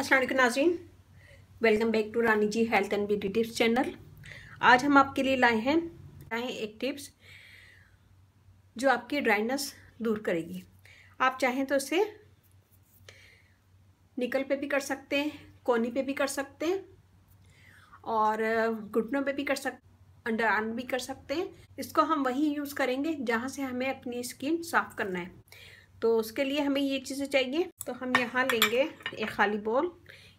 अस्सलाम वालेकुम नाज़रीन, welcome back to Rani ji health and beauty tips channel. आज हम आपके लिए लाए हैं एक टिप्स जो आपकी ड्राइनेस दूर करेगी। आप चाहें तो इसे निकल पे भी कर सकते हैं, कोनी पे भी कर सकते हैं और घुटनों पे भी कर सकते, अंडर आर्म भी कर सकते हैं। इसको हम वहीं यूज़ करेंगे जहाँ से हमें अपनी स्किन साफ़ करना है। तो उसके लिए हमें ये चीज़ें चाहिए। तो हम यहाँ लेंगे एक खाली बोल,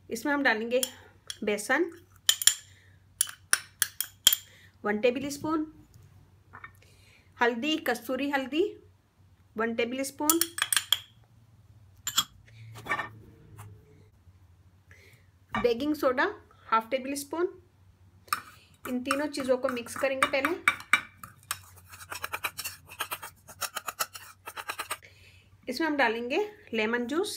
इसमें हम डालेंगे बेसन 1 टेबल स्पून, हल्दी कस्तूरी हल्दी 1 tablespoon, baking soda 1/2 tablespoon. इन तीनों चीज़ों को मिक्स करेंगे पहले। इसमें हम डालेंगे लेमन जूस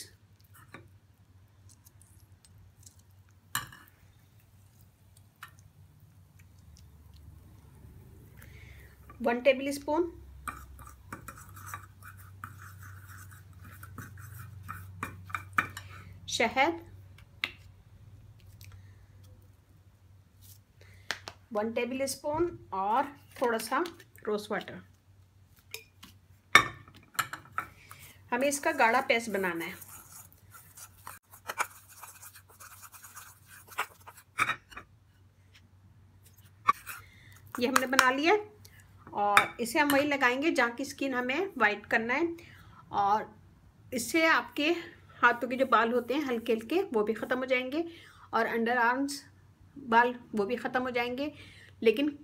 1 टेबल स्पून, शहद 1 टेबल स्पून और थोड़ा सा रोज़ वाटर। हमें इसका गाढ़ा पेस्ट बनाना है। ये हमने बना लिया और इसे हम वही लगाएंगे जहाँ की स्किन हमें वाइट करना है। और इससे आपके हाथों के जो बाल होते हैं हल्के हल्के वो भी ख़त्म हो जाएंगे और अंडर आर्म्स बाल वो भी ख़त्म हो जाएंगे, लेकिन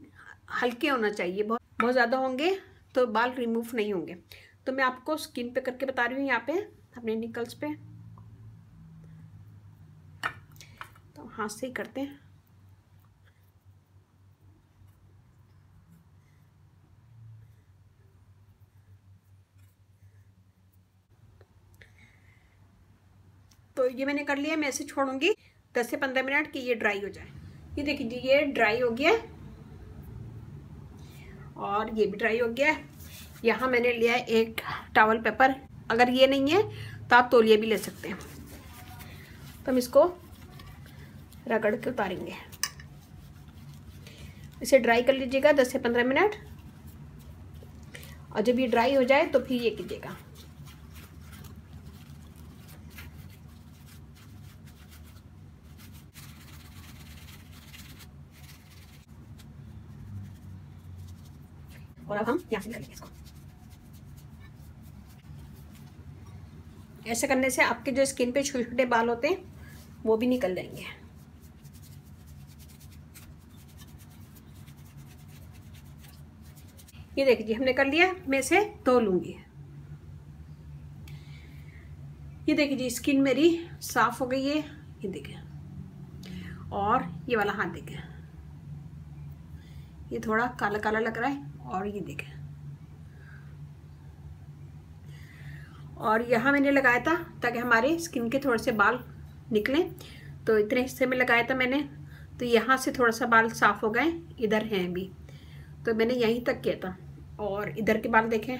हल्के होना चाहिए। बहुत ज़्यादा होंगे तो बाल रिमूव नहीं होंगे। तो मैं आपको स्किन पे करके बता रही हूँ, यहाँ पे अपने निकल्स पे। तो हाथ से ही करते हैं। तो ये मैंने कर लिया। मैं इसे छोड़ूंगी 10 से 15 मिनट कि ये ड्राई हो जाए। ये देखिए जी, ये ड्राई हो गया और ये भी ड्राई हो गया है। यहाँ मैंने लिया है एक टॉवल पेपर। अगर ये नहीं है तो आप तौलिया भी ले सकते हैं। तो हम इसको रगड़ के उतारेंगे। इसे ड्राई कर लीजिएगा 10 से 15 मिनट और जब ये ड्राई हो जाए तो फिर ये कीजिएगा। और अब हम यहाँ से निकालेंगे इसको। ऐसे करने से आपके जो स्किन पे छोटे छोटे बाल होते हैं वो भी निकल जाएंगे। ये देखिए हमने कर लिया। मैं इसे धो लूंगी। ये देखिए जी, स्किन मेरी साफ हो गई है। ये देखिए, और ये वाला हाथ देखिए, ये थोड़ा काला काला लग रहा है। और ये देखिए, और यहाँ मैंने लगाया था ताकि हमारे स्किन के थोड़े से बाल निकलें। तो इतने हिस्से में लगाया था मैंने। तो यहाँ से थोड़ा सा बाल साफ हो गए, इधर हैं अभी। तो मैंने यहीं तक किया था और इधर के बाल देखें।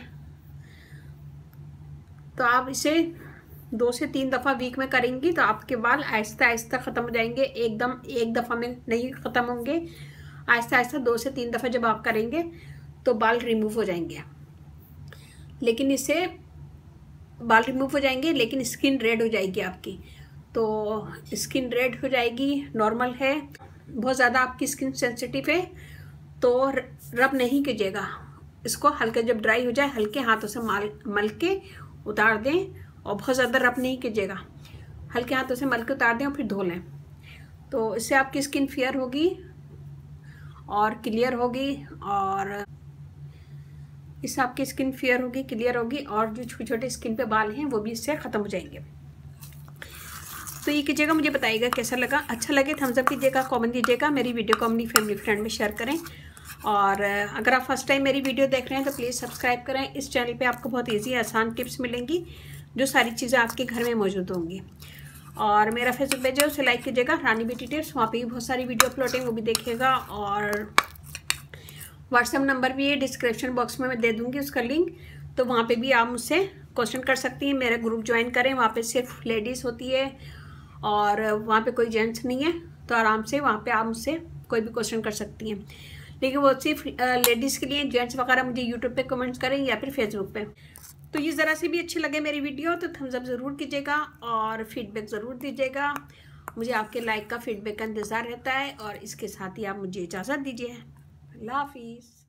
तो आप इसे 2 से 3 दफ़ा वीक में करेंगी तो आपके बाल आहिस्ता आहिस्ता ख़त्म हो जाएंगे। एकदम एक दफ़ा में नहीं ख़त्म होंगे। आहिस्ता आहिस्ता 2 से 3 दफ़ा जब आप करेंगे तो बाल रिमूव हो जाएंगे। लेकिन इससे बाल रिमूव हो जाएंगे लेकिन स्किन रेड हो जाएगी आपकी। तो स्किन रेड हो जाएगी नॉर्मल है। बहुत ज़्यादा आपकी स्किन सेंसिटिव है तो रब नहीं कीजिएगा। इसको हल्का जब ड्राई हो जाए हल्के हाथों से मल के उतार दें और बहुत ज़्यादा रब नहीं कीजिएगा। हल्के हाथों से मल के उतार दें और फिर धो लें। तो इससे आपकी स्किन फेयर होगी और क्लियर होगी। और इससे आपकी स्किन फेयर होगी, क्लियर होगी और जो छोटे छोटे स्किन पे बाल हैं वो भी इससे ख़त्म हो जाएंगे। तो ये कीजिएगा, मुझे बताइएगा कैसा लगा। अच्छा लगे थम्स अप कीजिएगा, कमेंट दीजिएगा। मेरी वीडियो को अपनी फैमिली फ्रेंड में शेयर करें। और अगर आप फर्स्ट टाइम मेरी वीडियो देख रहे हैं तो प्लीज़ सब्सक्राइब करें। इस चैनल पे आपको बहुत ईजी आसान टिप्स मिलेंगी जो सारी चीज़ें आपके घर में मौजूद होंगी। और मेरा फेसबुक पेज है, उसे लाइक कीजिएगा, रानी ब्यूटी टिप्स। वहाँ पर भी बहुत सारी वीडियो अपलोड है, वो भी देखिएगा। और व्हाट्सएप नंबर भी है, डिस्क्रिप्शन बॉक्स में मैं दे दूँगी उसका लिंक। तो वहाँ पे भी आप मुझसे क्वेश्चन कर सकती हैं। मेरा ग्रुप ज्वाइन करें, वहाँ पे सिर्फ लेडीज़ होती है और वहाँ पे कोई जेंट्स नहीं है, तो आराम से वहाँ पे आप मुझसे कोई भी क्वेश्चन कर सकती हैं। लेकिन वो सिर्फ लेडीज़ के लिए, जेंट्स वगैरह मुझे यूट्यूब पे कमेंट्स करें या फिर फेसबुक पे। तो ये ज़रा सी भी अच्छी लगे मेरी वीडियो तो थम्स अप ज़रूर कीजिएगा और फीडबैक ज़रूर दीजिएगा। मुझे आपके लाइक का फीडबैक का इंतज़ार रहता है। और इसके साथ ही आप मुझे इजाज़त दीजिए। अल्लाह हाफिज़।